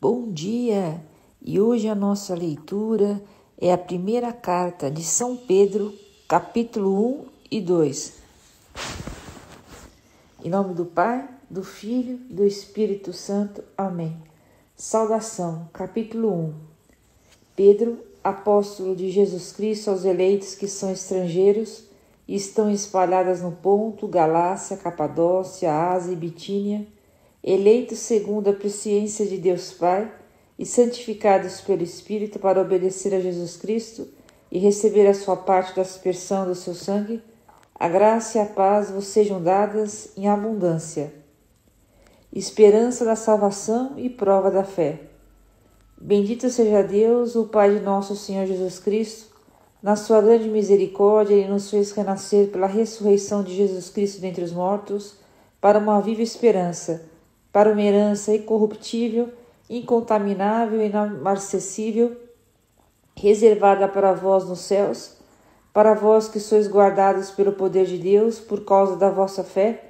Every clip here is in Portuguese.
Bom dia! E hoje a nossa leitura é a primeira carta de São Pedro, capítulo 1 e 2. Em nome do Pai, do Filho e do Espírito Santo. Amém. Saudação, capítulo 1. Pedro, apóstolo de Jesus Cristo aos eleitos que são estrangeiros e estão espalhadas no Ponto, Galácia, Capadócia, Ásia e Bitínia, eleitos segundo a presciência de Deus Pai e santificados pelo Espírito para obedecer a Jesus Cristo e receber a sua parte da aspersão do seu sangue, a graça e a paz vos sejam dadas em abundância. Esperança da salvação e prova da fé. Bendito seja Deus, o Pai de nosso Senhor Jesus Cristo. Na sua grande misericórdia, Ele nos fez renascer pela ressurreição de Jesus Cristo dentre os mortos, para uma viva esperança, para uma herança incorruptível, incontaminável e inmarcessível, reservada para vós nos céus, para vós que sois guardados pelo poder de Deus, por causa da vossa fé,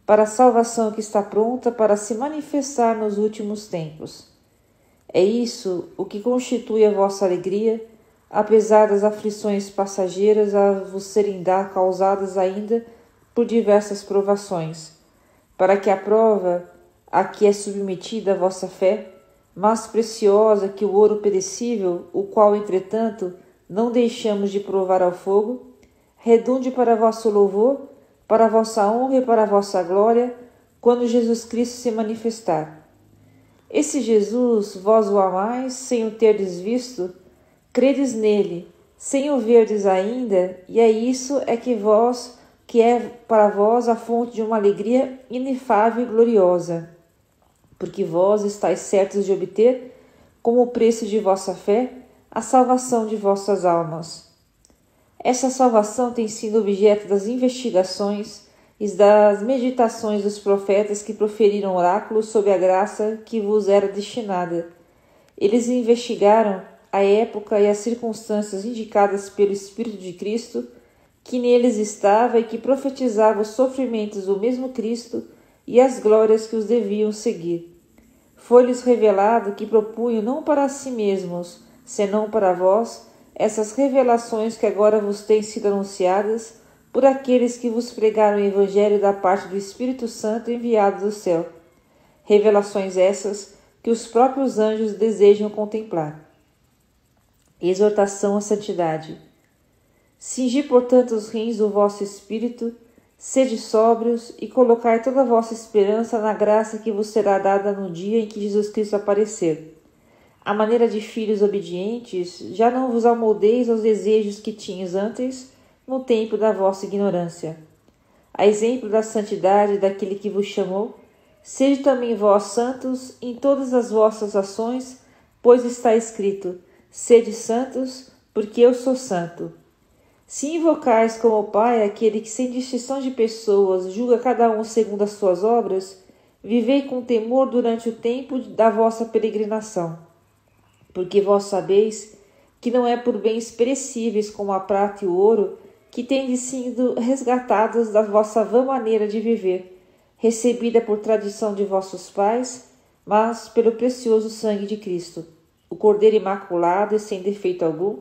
para a salvação que está pronta para se manifestar nos últimos tempos. É isso o que constitui a vossa alegria, apesar das aflições passageiras a vos serem causadas ainda por diversas provações, para que a prova a que é submetida a vossa fé, mais preciosa que o ouro perecível, o qual, entretanto, não deixamos de provar ao fogo, redunde para vosso louvor, para vossa honra e para vossa glória, quando Jesus Cristo se manifestar. Esse Jesus, vós o amais, sem o terdes visto, credes nele, sem o verdes ainda, e é isso que é para vós a fonte de uma alegria inefável e gloriosa, porque vós estáis certos de obter, como o preço de vossa fé, a salvação de vossas almas. Essa salvação tem sido objeto das investigações e das meditações dos profetas que proferiram oráculos sobre a graça que vos era destinada. Eles investigaram a época e as circunstâncias indicadas pelo Espírito de Cristo, que neles estava e que profetizava os sofrimentos do mesmo Cristo e as glórias que os deviam seguir. Foi-lhes revelado que propunham não para si mesmos, senão para vós, essas revelações que agora vos têm sido anunciadas por aqueles que vos pregaram o Evangelho da parte do Espírito Santo enviado do céu. Revelações essas que os próprios anjos desejam contemplar. Exortação à santidade. Cingi, portanto, os rins do vosso espírito, sede sóbrios e colocai toda a vossa esperança na graça que vos será dada no dia em que Jesus Cristo aparecer. À maneira de filhos obedientes, já não vos amoldeis aos desejos que tinhas antes, no tempo da vossa ignorância. A exemplo da santidade daquele que vos chamou, sede também vós santos em todas as vossas ações, pois está escrito: sede santos, porque eu sou santo. Se invocais como Pai aquele que, sem distinção de pessoas, julga cada um segundo as suas obras, vivei com temor durante o tempo da vossa peregrinação. Porque vós sabeis que não é por bens perecíveis como a prata e o ouro que tendes sido resgatados da vossa vã maneira de viver, recebida por tradição de vossos pais, mas pelo precioso sangue de Cristo, o Cordeiro imaculado e sem defeito algum,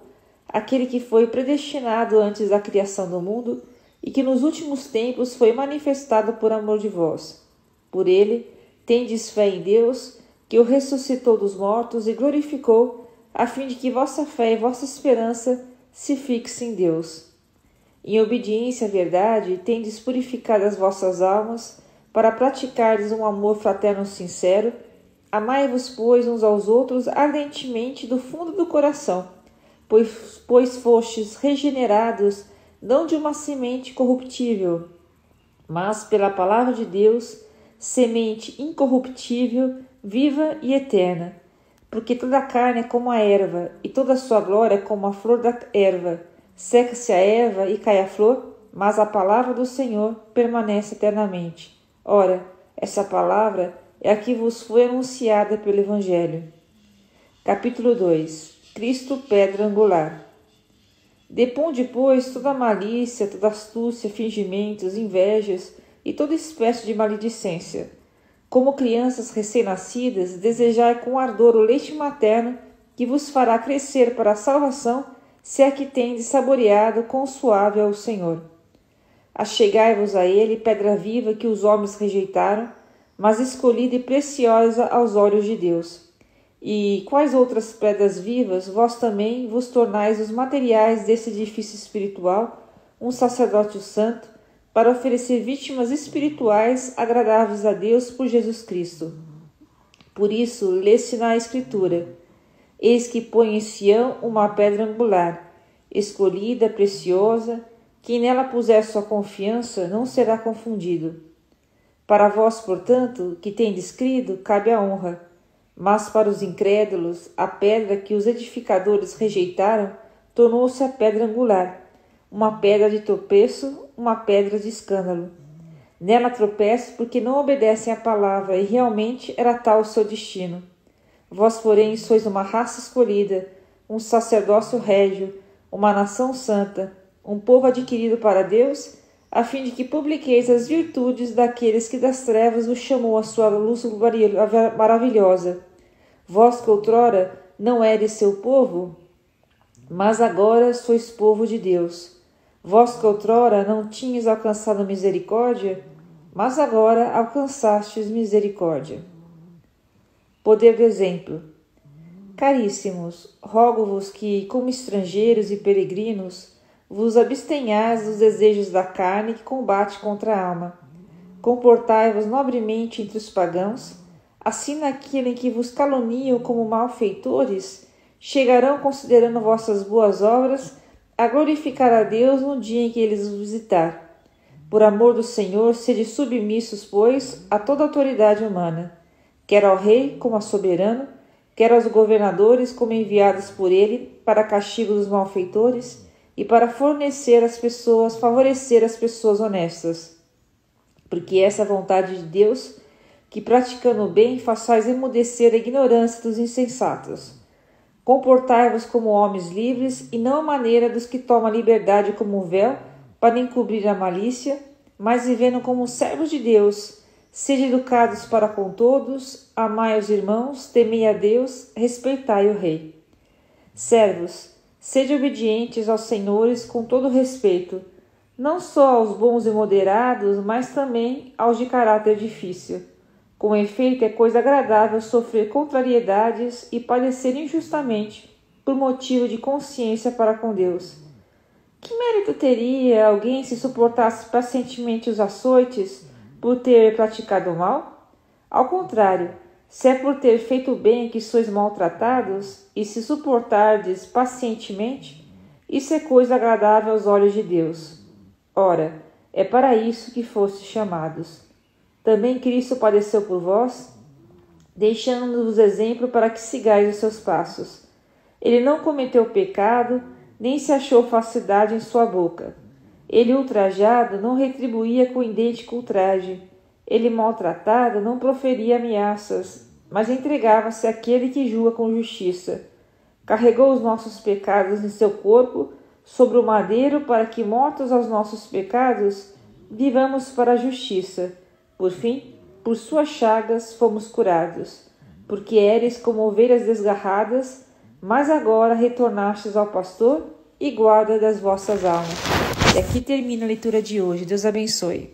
aquele que foi predestinado antes da criação do mundo e que nos últimos tempos foi manifestado por amor de vós. Por ele, tendes fé em Deus, que o ressuscitou dos mortos e glorificou, a fim de que vossa fé e vossa esperança se fixem em Deus. Em obediência à verdade, tendes purificado as vossas almas, para praticardes um amor fraterno sincero. Amai-vos, pois, uns aos outros ardentemente do fundo do coração, pois fostes regenerados, não de uma semente corruptível, mas pela palavra de Deus, semente incorruptível, viva e eterna. Porque toda a carne é como a erva, e toda a sua glória é como a flor da erva. Seca-se a erva e cai a flor, mas a palavra do Senhor permanece eternamente. Ora, essa palavra é a que vos foi anunciada pelo Evangelho. Capítulo 2. Cristo, pedra angular. Deponde, pois, toda malícia, toda astúcia, fingimentos, invejas e toda espécie de maledicência. Como crianças recém-nascidas, desejai com ardor o leite materno, que vos fará crescer para a salvação, se é que tendes saboreado quão suave é o Senhor. Achegai-vos a ele, pedra viva que os homens rejeitaram, mas escolhida e preciosa aos olhos de Deus. E quais outras pedras vivas vós também vos tornais os materiais desse edifício espiritual, um sacerdócio santo, para oferecer vítimas espirituais agradáveis a Deus por Jesus Cristo. Por isso, lê-se na Escritura: eis que põe em Sião uma pedra angular, escolhida, preciosa, quem nela puser sua confiança não será confundido. Para vós, portanto, que tendes crido, cabe a honra, mas para os incrédulos, a pedra que os edificadores rejeitaram tornou-se a pedra angular, uma pedra de tropeço, uma pedra de escândalo. Nela tropeçam porque não obedecem à palavra, e realmente era tal o seu destino. Vós, porém, sois uma raça escolhida, um sacerdócio régio, uma nação santa, um povo adquirido para Deus, a fim de que publiqueis as virtudes daqueles que das trevas os chamou à sua luz maravilhosa. Vós que outrora não eres seu povo, mas agora sois povo de Deus. Vós que outrora não tinhas alcançado misericórdia, mas agora alcançastes misericórdia. Poder do exemplo. Caríssimos, rogo-vos que, como estrangeiros e peregrinos, vos abstenhais dos desejos da carne que combate contra a alma. Comportai-vos nobremente entre os pagãos, assim naquilo em que vos caluniam como malfeitores, chegarão, considerando vossas boas obras, a glorificar a Deus no dia em que eles os visitar. Por amor do Senhor, sede submissos, pois, a toda autoridade humana, quer ao rei como a soberano, quer aos governadores como enviados por ele para castigo dos malfeitores e para favorecer as pessoas honestas. Porque essa é a vontade de Deus, que praticando o bem façais emudecer a ignorância dos insensatos. Comportai-vos como homens livres, e não à maneira dos que tomam a liberdade como um véu, para encobrir a malícia, mas vivendo como servos de Deus. Sede educados para com todos, amai os irmãos, temei a Deus, respeitai o rei. Servos, sede obedientes aos senhores com todo respeito, não só aos bons e moderados, mas também aos de caráter difícil. Com efeito, é coisa agradável sofrer contrariedades e padecer injustamente, por motivo de consciência para com Deus. Que mérito teria alguém se suportasse pacientemente os açoites por ter praticado o mal? Ao contrário, se é por ter feito o bem que sois maltratados, e se suportardes pacientemente, isso é coisa agradável aos olhos de Deus. Ora, é para isso que fostes chamados. Também Cristo padeceu por vós, deixando-nos exemplo para que sigais os seus passos. Ele não cometeu pecado, nem se achou falsidade em sua boca. Ele, ultrajado, não retribuía com idêntico ultraje. Ele, maltratado, não proferia ameaças, mas entregava-se àquele que julga com justiça. Carregou os nossos pecados em seu corpo sobre o madeiro, para que, mortos aos nossos pecados, vivamos para a justiça. Por fim, por suas chagas fomos curados, porque éreis como ovelhas desgarradas, mas agora retornastes ao pastor e guarda das vossas almas. E aqui termina a leitura de hoje. Deus abençoe.